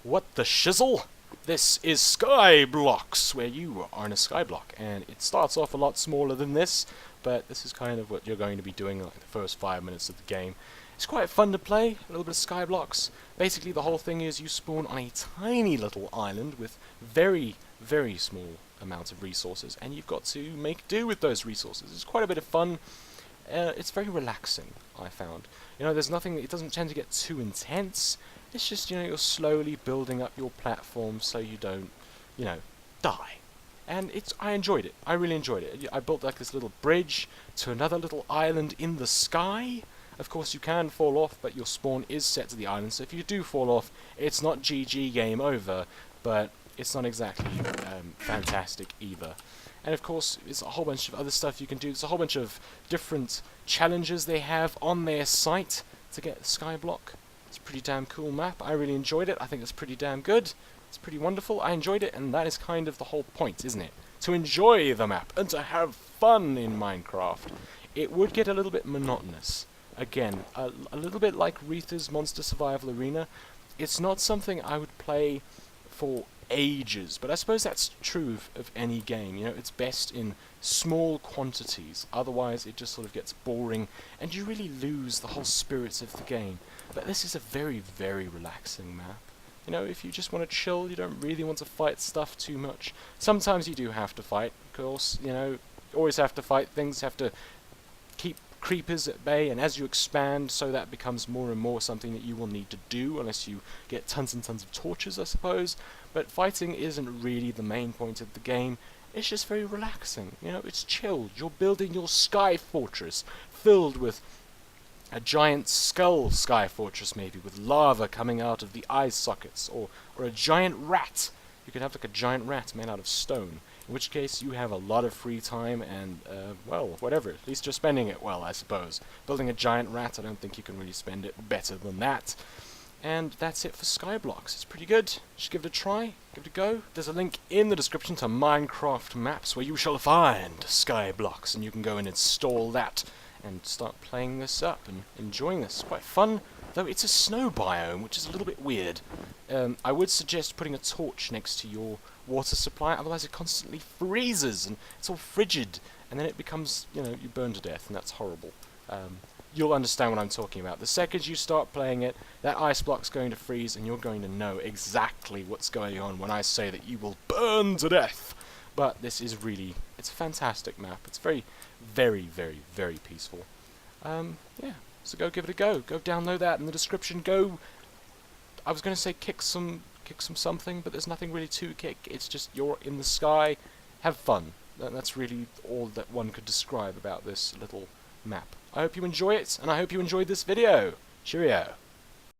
What the shizzle? This is Skyblocks, where you are in a skyblock, and it starts off a lot smaller than this, but this is kind of what you're going to be doing like the first 5 minutes of the game. It's quite fun to play, a little bit of Skyblocks. Basically the whole thing is you spawn on a tiny little island with very, very small amounts of resources, and you've got to make do with those resources. It's quite a bit of fun. It's very relaxing, I found. You know, there's nothing, it doesn't tend to get too intense. It's just, you know, you're slowly building up your platform so you don't, you know, die. And I enjoyed it. I really enjoyed it. I built like this little bridge to another little island in the sky. Of course, you can fall off, but your spawn is set to the island, so if you do fall off, it's not GG, game over, but it's not exactly fantastic either. And of course, there's a whole bunch of other stuff you can do. There's a whole bunch of different challenges they have on their site to get Skyblock. It's a pretty damn cool map. I really enjoyed it. I think it's pretty damn good. It's pretty wonderful. I enjoyed it, and that is kind of the whole point, isn't it? To enjoy the map and to have fun in Minecraft. It would get a little bit monotonous. Again, a little bit like Retha's Monster Survival Arena. It's not something I would play for ages, but I suppose that's true of any game. You know, it's best in small quantities, otherwise it just sort of gets boring and you really lose the whole spirit of the game. But this is a very, very relaxing map. You know, if you just want to chill, you don't really want to fight stuff too much. Sometimes you do have to fight, of course, you know, you always have to fight things, have to keep creepers at bay, and as you expand, so that becomes more and more something that you will need to do, unless you get tons and tons of torches, I suppose. But fighting isn't really the main point of the game. It's just very relaxing, you know, it's chilled. You're building your sky fortress, filled with a giant skull sky fortress, maybe, with lava coming out of the eye sockets, or a giant rat. You could have like a giant rat made out of stone, in which case you have a lot of free time and, well, whatever. At least you're spending it well, I suppose. Building a giant rat, I don't think you can really spend it better than that. And that's it for Skyblocks. It's pretty good. Just give it a try, give it a go. There's a link in the description to Minecraft Maps where you shall find Skyblocks, and you can go and install that and start playing this up and enjoying this. It's quite fun, though it's a snow biome, which is a little bit weird. I would suggest putting a torch next to your water supply, otherwise it constantly freezes and it's all frigid, and then it becomes, you know, you burn to death, and that's horrible. You'll understand what I'm talking about. The second you start playing it, that ice block's going to freeze, and you're going to know exactly what's going on when I say that you will burn to death. But this is really, it's a fantastic map. It's very, very, very, very peaceful. Yeah, so go give it a go. Go download that in the description. Go, I was going to say kick some something, but there's nothing really to kick. It's just you're in the sky. Have fun. That's really all that one could describe about this little map. I hope you enjoy it, and I hope you enjoyed this video. Cheerio.